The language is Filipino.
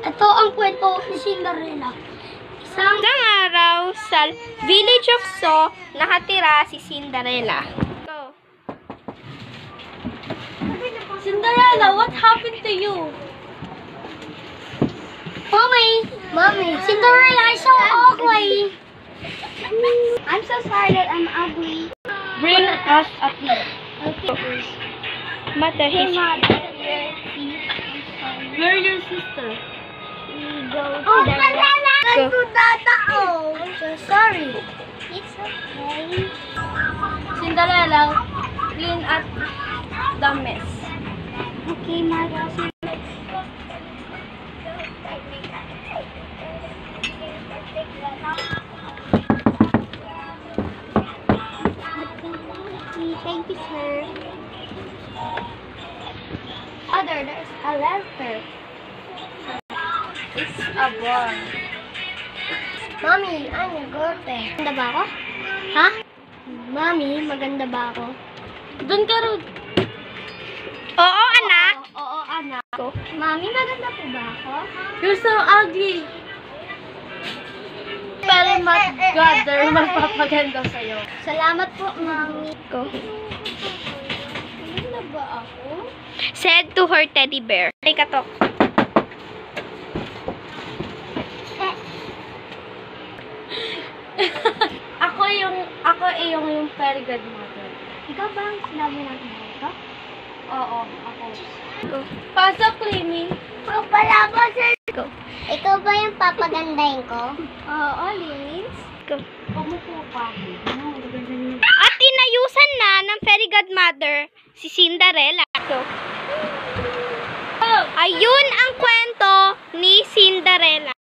Ito ang kwento ni Cinderella. Isang araw sa village of So, nakatira si Cinderella. Go. Cinderella, what happened to you? Mommy, Cinderella is so ugly. I'm so sorry that I'm ugly. Bring us a tea. Okay. Mother, Hey, his... Mother. Where your sister? We go to the restaurant. Go. I'm so sorry. It's okay. Cinderella, clean up the mess. Okay, Mother. Thank you, sir. There's a letter. It's a ball. Mommy, I'm your girlfriend. Maganda ba ako? Ha? Mommy, maganda ba ako? Doon ka rin. Oo, anak. Oo, anak. Mommy, maganda po ba ako? You're so ugly. Pero mag-gather, magpapaganda sa'yo. Salamat po, Mommy. Go. Maganda ba ako? Said to her teddy bear. Ay, katok. Ako yung fairy godmother. Ikaw ba ang sinabi natin ito? Oo, ako. Go. Pasok, cleaning. Ikaw pala ba, sir? Go. Ikaw ba yung papagandahin ko? Oo, Liz. Go. Umupo pa. At inayusan na ng fairy godmother si Cinderella. Go. Ayun ang